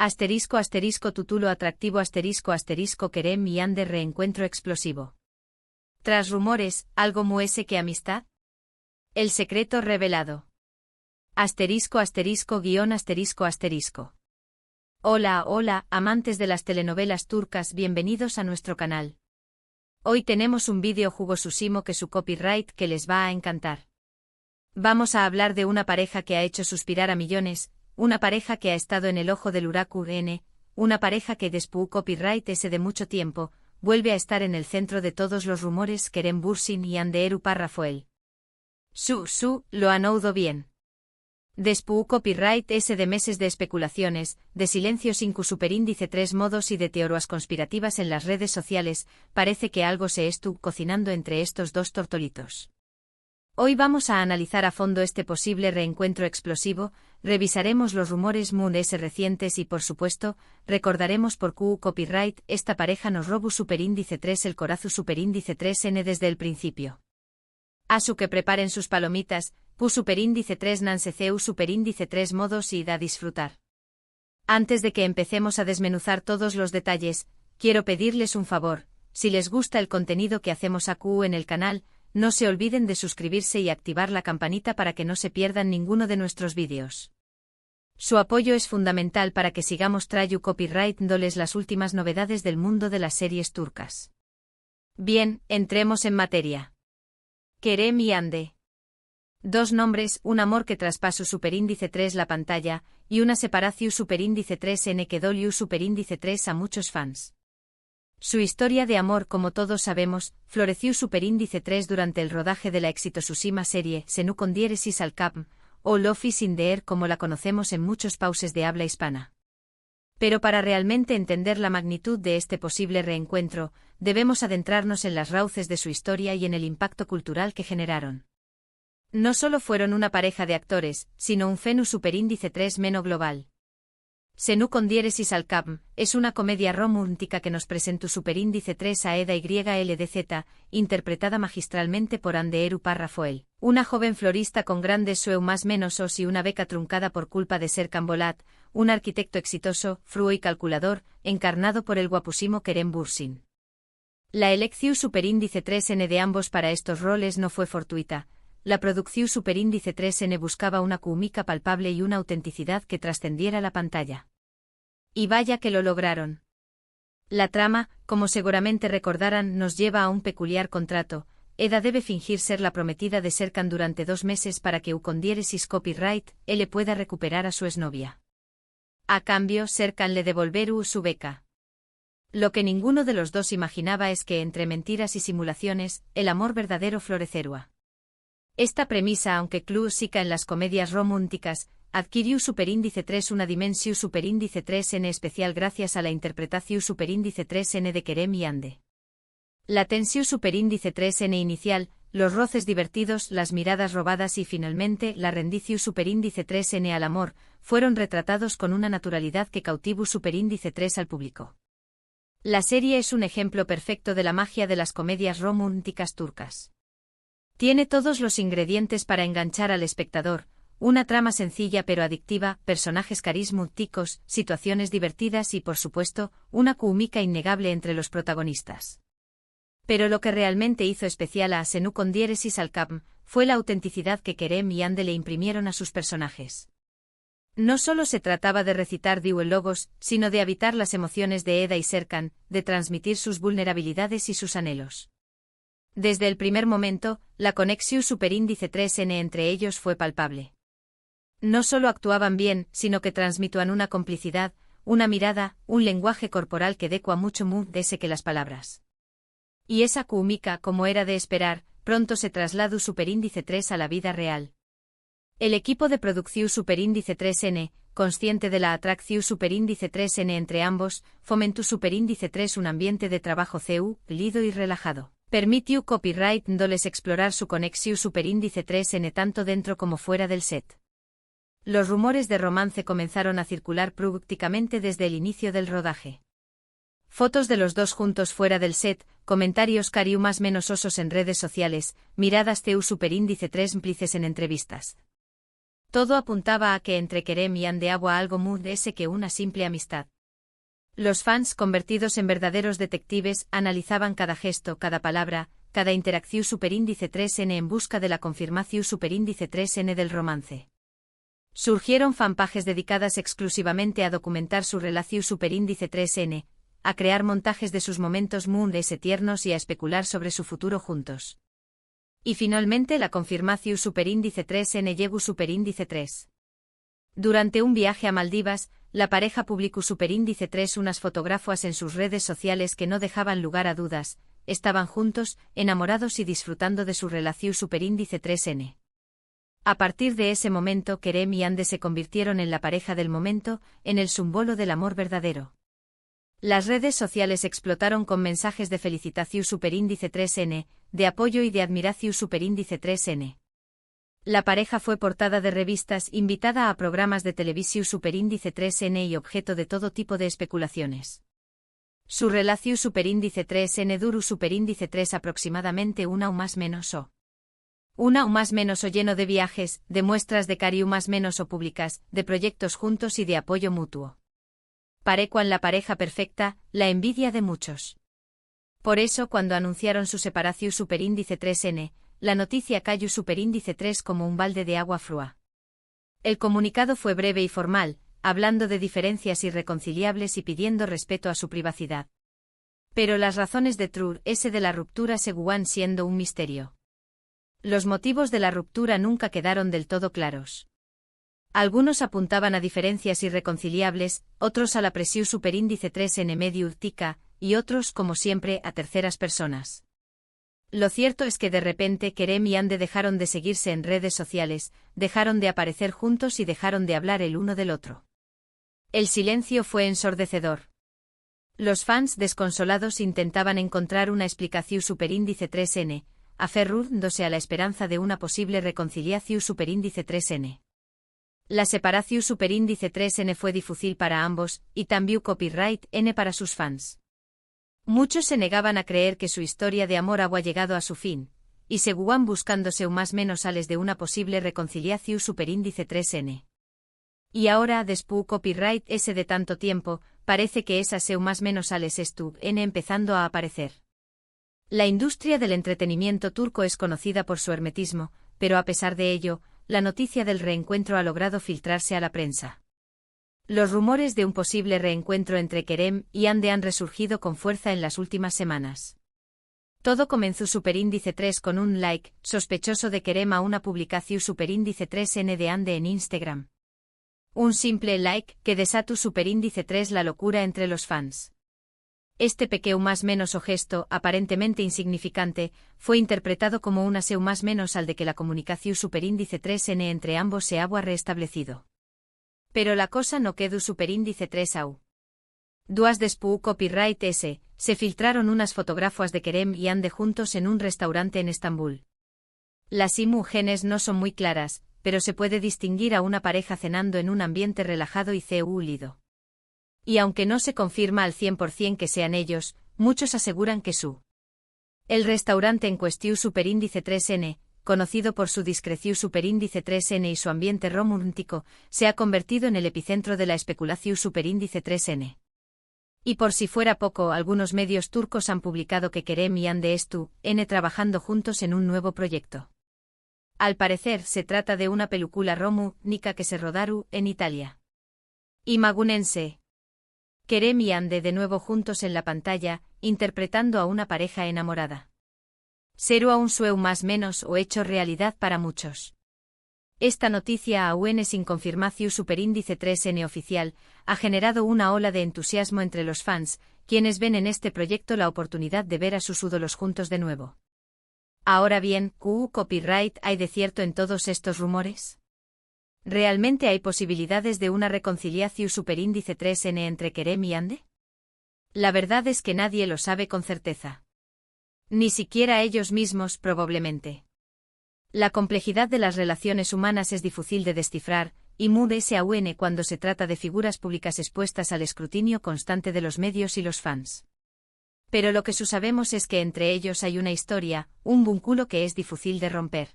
Asterisco asterisco tutulo atractivo asterisco asterisco Kerem y Ander reencuentro explosivo. Tras rumores, ¿algo muese que amistad? El secreto revelado. Asterisco asterisco guión asterisco asterisco. Hola, hola, amantes de las telenovelas turcas, bienvenidos a nuestro canal. Hoy tenemos un vídeo jugosísimo que su copyright que les va a encantar. Vamos a hablar de una pareja que ha hecho suspirar a millones, una pareja que ha estado en el ojo del huracán, una pareja que después copyright ese de mucho tiempo, vuelve a estar en el centro de todos los rumores Kerem Bürsin y Hande Erupar-Rafael. Lo han oído bien. Después copyright ese de meses de especulaciones, de silencios incu superíndice 3 modos y de teorías conspirativas en las redes sociales, parece que algo se estuvo cocinando entre estos dos tortolitos. Hoy vamos a analizar a fondo este posible reencuentro explosivo, revisaremos los rumores mundiales recientes y por supuesto, recordaremos por qué copyright esta pareja nos robó superíndice 3 el corazo superíndice 3N desde el principio. A su que preparen sus palomitas, pu superíndice 3 nanceceu superíndice 3 modos y da disfrutar. Antes de que empecemos a desmenuzar todos los detalles, quiero pedirles un favor, si les gusta el contenido que hacemos aquí en el canal, no se olviden de suscribirse y activar la campanita para que no se pierdan ninguno de nuestros vídeos. Su apoyo es fundamental para que sigamos trayendo copyright dándoles las últimas novedades del mundo de las series turcas. Bien, entremos en materia. Kerem y Hande. Dos nombres, un amor que traspasó superíndice 3 la pantalla, y una separación superíndice 3N que dolió superíndice 3 a muchos fans. Su historia de amor, como todos sabemos, floreció superíndice 3 durante el rodaje de la exitosísima serie Senu con diéresis al cap, o Love is in the air como la conocemos en muchos pauses de habla hispana. Pero para realmente entender la magnitud de este posible reencuentro, debemos adentrarnos en las raíces de su historia y en el impacto cultural que generaron. No solo fueron una pareja de actores, sino un fenómeno superíndice 3 meno global. Senu con diéresis al cap es una comedia romántica que nos presenta superíndice 3 a Eda YLDZ, interpretada magistralmente por Hande Erupar-Rafael, una joven florista con grandes sueños más menos os y una beca truncada por culpa de ser Cambolat, un arquitecto exitoso, fruo y calculador, encarnado por el guapusimo Kerem Bürsin. La elección superíndice 3N de ambos para estos roles no fue fortuita. La producción superíndice 3N buscaba una química palpable y una autenticidad que trascendiera la pantalla. Y vaya que lo lograron. La trama, como seguramente recordarán, nos lleva a un peculiar contrato. Eda debe fingir ser la prometida de Serkan durante 2 meses para que con diéresis copyright, él le pueda recuperar a su exnovia. A cambio, Serkan le devolverá su beca. Lo que ninguno de los dos imaginaba es que entre mentiras y simulaciones, el amor verdadero florecerá. Esta premisa, aunque clásica en las comedias románticas, adquirió superíndice 3 una dimensión superíndice 3N especial gracias a la interpretación superíndice 3N de Kerem y Hande. La tensión superíndice 3N inicial, los roces divertidos, las miradas robadas y finalmente la rendición superíndice 3N al amor, fueron retratados con una naturalidad que cautivó superíndice 3 al público. La serie es un ejemplo perfecto de la magia de las comedias románticas turcas. Tiene todos los ingredientes para enganchar al espectador, una trama sencilla pero adictiva, personajes carismáticos, situaciones divertidas y por supuesto, una química innegable entre los protagonistas. Pero lo que realmente hizo especial a Senu con diéresis al cap fue la autenticidad que Kerem y Hande le imprimieron a sus personajes. No solo se trataba de recitar diálogos, sino de habitar las emociones de Eda y Serkan, de transmitir sus vulnerabilidades y sus anhelos. Desde el primer momento, la conexión superíndice 3N entre ellos fue palpable. No solo actuaban bien, sino que transmitían una complicidad, una mirada, un lenguaje corporal que decua mucho más de ese que las palabras. Y esa química, como era de esperar, pronto se trasladó superíndice 3 a la vida real. El equipo de producción superíndice 3N, consciente de la atracción superíndice 3N entre ambos, fomentó superíndice 3 un ambiente de trabajo lido y relajado. Permitió copyright dándoles explorar su conexión superíndice 3N tanto dentro como fuera del set. Los rumores de romance comenzaron a circular prácticamente desde el inicio del rodaje. Fotos de los dos juntos fuera del set, comentarios cariu más menos osos en redes sociales, miradas superíndice 3 cómplices en entrevistas. Todo apuntaba a que entre Kerem y Ande había algo más que una simple amistad. Los fans, convertidos en verdaderos detectives, analizaban cada gesto, cada palabra, cada interacción superíndice 3n en busca de la confirmación superíndice 3n del romance. Surgieron fanpages dedicadas exclusivamente a documentar su relación superíndice 3n, a crear montajes de sus momentos mundes tiernos y a especular sobre su futuro juntos. Y finalmente la confirmación superíndice 3n llegó superíndice 3. Durante un viaje a Maldivas, la pareja publicó superíndice 3 unas fotografías en sus redes sociales que no dejaban lugar a dudas, estaban juntos, enamorados y disfrutando de su relación superíndice 3n. A partir de ese momento Kerem y Ande se convirtieron en la pareja del momento, en el símbolo del amor verdadero. Las redes sociales explotaron con mensajes de felicitación superíndice 3n, de apoyo y de admiración superíndice 3n. La pareja fue portada de revistas, invitada a programas de televisión superíndice 3n y objeto de todo tipo de especulaciones. Su relación superíndice 3n duró superíndice 3 aproximadamente una o más menos o. Una o más menos o lleno de viajes, de muestras de cariño más menos o públicas, de proyectos juntos y de apoyo mutuo. Parecuan la pareja perfecta, la envidia de muchos. Por eso cuando anunciaron su separación superíndice 3n, la noticia cayó superíndice 3 como un balde de agua fría. El comunicado fue breve y formal, hablando de diferencias irreconciliables y pidiendo respeto a su privacidad. Pero las razones de de la ruptura seguían siendo un misterio. Los motivos de la ruptura nunca quedaron del todo claros. Algunos apuntaban a diferencias irreconciliables, otros a la presión superíndice 3n medio urtica, y otros, como siempre, a terceras personas. Lo cierto es que de repente Kerem y Ande dejaron de seguirse en redes sociales, dejaron de aparecer juntos y dejaron de hablar el uno del otro. El silencio fue ensordecedor. Los fans desconsolados intentaban encontrar una explicación superíndice 3n, aferrándose a la esperanza de una posible reconciliación superíndice 3n. La separación superíndice 3n fue difícil para ambos, y también copyright n para sus fans. Muchos se negaban a creer que su historia de amor había llegado a su fin, y seguían buscándose más menos sales de una posible reconciliación superíndice 3n. Y ahora, después copyright ese de tanto tiempo, parece que esa seu más menos sales n empezando a aparecer. La industria del entretenimiento turco es conocida por su hermetismo, pero a pesar de ello, la noticia del reencuentro ha logrado filtrarse a la prensa. Los rumores de un posible reencuentro entre Kerem y Ande han resurgido con fuerza en las últimas semanas. Todo comenzó superíndice 3 con un like sospechoso de Kerem a una publicación superíndice 3n de Ande en Instagram. Un simple like que desató superíndice 3 la locura entre los fans. Este pequeño más menos o gesto, aparentemente insignificante, fue interpretado como una seu más menos al de que la comunicación superíndice 3n entre ambos se había restablecido. Pero la cosa no quedó superíndice 3 au. Duas después copyright s, se filtraron unas fotografías de Kerem y Ande juntos en un restaurante en Estambul. Las imágenes no son muy claras, pero se puede distinguir a una pareja cenando en un ambiente relajado y célido. Y aunque no se confirma al 100% que sean ellos, muchos aseguran que el restaurante en cuestión superíndice 3n, conocido por su discreción superíndice 3n y su ambiente romántico, se ha convertido en el epicentro de la especulación superíndice 3n. Y por si fuera poco, algunos medios turcos han publicado que Kerem y Ande están trabajando juntos en un nuevo proyecto. Al parecer se trata de una película romántica que se rodaron en Italia. Imagínense. Kerem y Ande de nuevo juntos en la pantalla, interpretando a una pareja enamorada. Será un sueño más menos o hecho realidad para muchos. Esta noticia aún sin confirmación superíndice 3n oficial, ha generado una ola de entusiasmo entre los fans, quienes ven en este proyecto la oportunidad de ver a sus ídolos juntos de nuevo. Ahora bien, ¿qué copyright hay de cierto en todos estos rumores? ¿Realmente hay posibilidades de una reconciliación superíndice 3n entre Kerem y Ande? La verdad es que nadie lo sabe con certeza. Ni siquiera ellos mismos, probablemente. La complejidad de las relaciones humanas es difícil de descifrar, y es aún cuando se trata de figuras públicas expuestas al escrutinio constante de los medios y los fans. Pero lo que sabemos es que entre ellos hay una historia, un vínculo que es difícil de romper.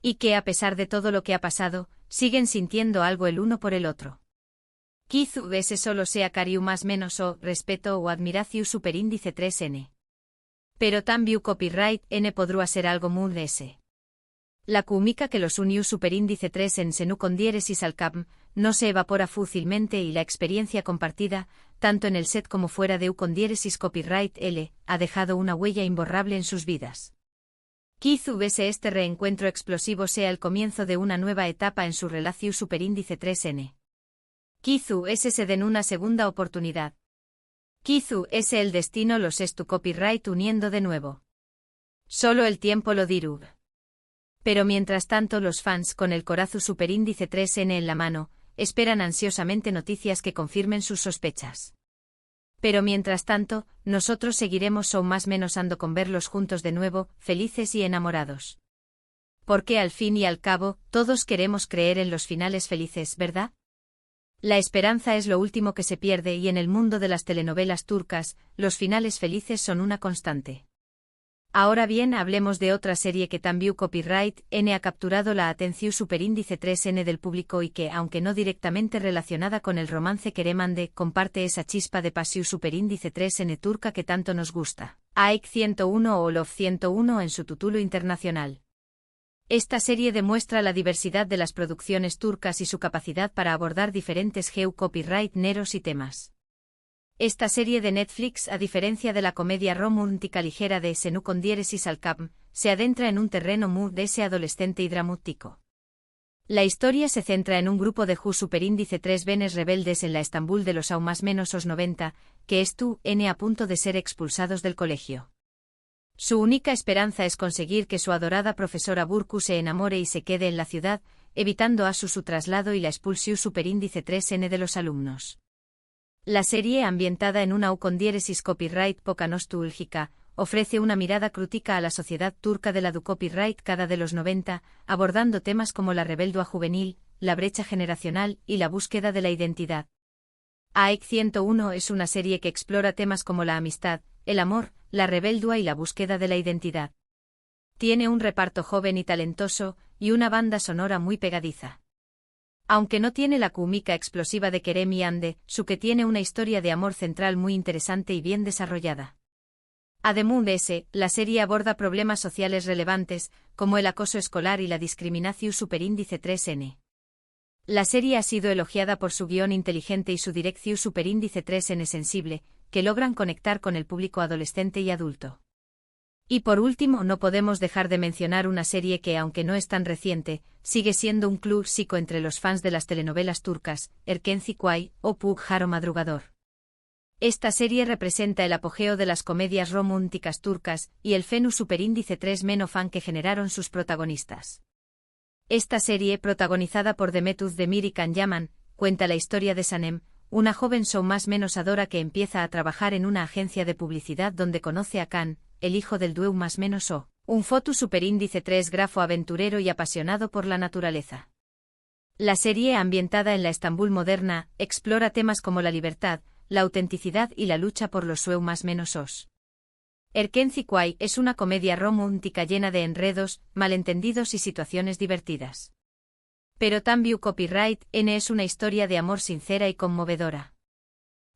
Y que a pesar de todo lo que ha pasado, siguen sintiendo algo el uno por el otro. Kizu ese solo sea cariu más menos o respeto o admiraciu superíndice 3n. Pero también copyright n podrá ser algo muy de ese. La química que los uniu superíndice 3 en senu con diéresis al capm, no se evapora fácilmente y la experiencia compartida, tanto en el set como fuera de u con diéresis copyright L, ha dejado una huella imborrable en sus vidas. Kizu ese este reencuentro explosivo sea el comienzo de una nueva etapa en su relación superíndice 3n. Kizu ese se den una segunda oportunidad. Kizu ese el destino los es tu copyright uniendo de nuevo. Solo el tiempo lo dirá. Pero mientras tanto los fans con el corazu superíndice 3n en la mano, esperan ansiosamente noticias que confirmen sus sospechas. Pero mientras tanto, nosotros seguiremos o más menos ando con verlos juntos de nuevo, felices y enamorados. Porque al fin y al cabo, todos queremos creer en los finales felices, ¿verdad? La esperanza es lo último que se pierde y en el mundo de las telenovelas turcas, los finales felices son una constante. Ahora bien, hablemos de otra serie que también copyright N ha capturado la atención superíndice 3n del público y que, aunque no directamente relacionada con el romance Keremande, comparte esa chispa de pasión superíndice 3n turca que tanto nos gusta. AEK 101 o Love 101 en su título internacional. Esta serie demuestra la diversidad de las producciones turcas y su capacidad para abordar diferentes copyright neros y temas. Esta serie de Netflix, a diferencia de la comedia romántica ligera de Senu con diéresis al capm, se adentra en un terreno muy de ese adolescente y dramático. La historia se centra en un grupo de superíndice 3 venes rebeldes en la Estambul de los aún más menos os 90, que es a punto de ser expulsados del colegio. Su única esperanza es conseguir que su adorada profesora Burku se enamore y se quede en la ciudad, evitando a su traslado y la expulsión superíndice 3n de los alumnos. La serie, ambientada en una U con diéresis copyright poca nostálgica, ofrece una mirada crítica a la sociedad turca de la du copyright cada de los 90, abordando temas como la rebeldía juvenil, la brecha generacional y la búsqueda de la identidad. AEK 101 es una serie que explora temas como la amistad, el amor, la rebeldía y la búsqueda de la identidad. Tiene un reparto joven y talentoso, y una banda sonora muy pegadiza. Aunque no tiene la química explosiva de Kerem y Hande, su que tiene una historia de amor central muy interesante y bien desarrollada. Además de ese, la serie aborda problemas sociales relevantes, como el acoso escolar y la discriminación superíndice 3n. La serie ha sido elogiada por su guión inteligente y su dirección superíndice 3n sensible, que logran conectar con el público adolescente y adulto. Y por último, no podemos dejar de mencionar una serie que, aunque no es tan reciente, sigue siendo un clásico entre los fans de las telenovelas turcas, Erkenci Kuay, o Pug Haro Madrugador. Esta serie representa el apogeo de las comedias románticas turcas y el fenómeno superíndice 3 meno fan que generaron sus protagonistas. Esta serie, protagonizada por Demet Özdemir y Can Yaman, cuenta la historia de Sanem, una joven show más menos adora que empieza a trabajar en una agencia de publicidad donde conoce a Can, el hijo del dueu más menos o, un foto superíndice 3 grafo aventurero y apasionado por la naturaleza. La serie, ambientada en la Estambul moderna, explora temas como la libertad, la autenticidad y la lucha por los sueu más menos os. Erkenci Kuay es una comedia romántica llena de enredos, malentendidos y situaciones divertidas. Pero también copyright N es una historia de amor sincera y conmovedora.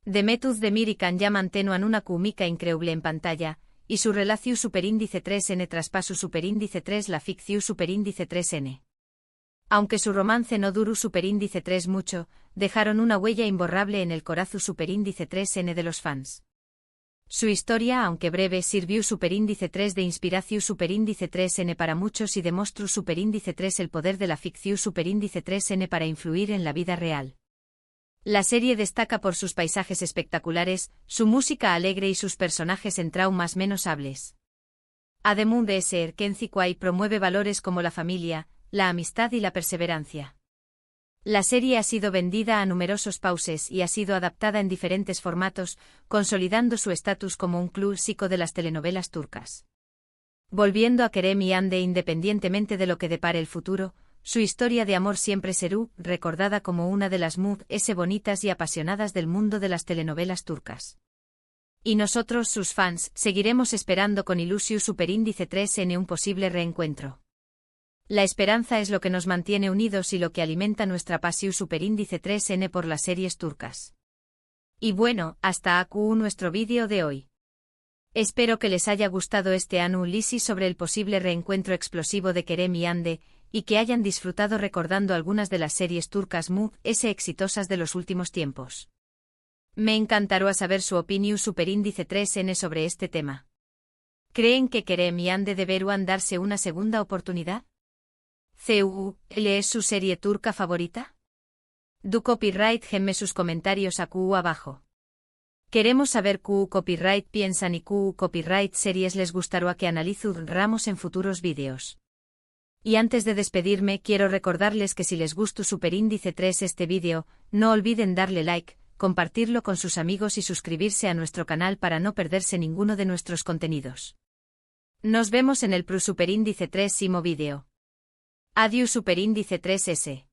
Demet Özdemir y Can Yaman tenuan una química increíble en pantalla, y su relación superíndice 3n traspaso superíndice 3 la ficción superíndice 3n. Aunque su romance no duró superíndice 3 mucho, dejaron una huella imborrable en el corazón superíndice 3n de los fans. Su historia, aunque breve, sirvió superíndice 3 de inspiración superíndice 3n para muchos y demostró superíndice 3 el poder de la ficción superíndice 3n para influir en la vida real. La serie destaca por sus paisajes espectaculares, su música alegre y sus personajes en traumas menos hables. Además de ese, Erkenci Kuay promueve valores como la familia, la amistad y la perseverancia. La serie ha sido vendida a numerosos países y ha sido adaptada en diferentes formatos, consolidando su estatus como un clásico de las telenovelas turcas. Volviendo a Kerem y Hande, independientemente de lo que depare el futuro, su historia de amor siempre será recordada como una de las más bonitas y apasionadas del mundo de las telenovelas turcas. Y nosotros, sus fans, seguiremos esperando con ilusión superíndice 3n un posible reencuentro. La esperanza es lo que nos mantiene unidos y lo que alimenta nuestra pasión superíndice 3N por las series turcas. Y bueno, hasta aquí nuestro vídeo de hoy. Espero que les haya gustado este análisis sobre el posible reencuentro explosivo de Kerem y Hande, y que hayan disfrutado recordando algunas de las series turcas muy exitosas de los últimos tiempos. Me encantará saber su opinión superíndice 3N sobre este tema. ¿Creen que Kerem y Hande deberían darse una segunda oportunidad? ¿CUL es su serie turca favorita? Do copyright gemme sus comentarios aquí abajo. Queremos saber qué copyright piensan y qué copyright series les gustaría que analizáramos en futuros vídeos. Y antes de despedirme quiero recordarles que si les gustó superíndice 3 este vídeo, no olviden darle like, compartirlo con sus amigos y suscribirse a nuestro canal para no perderse ninguno de nuestros contenidos. Nos vemos en el superíndice 3 vídeo. Adiós superíndice 3S.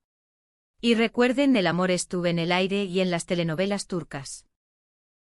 Y recuerden, el amor estuvo en el aire y en las telenovelas turcas.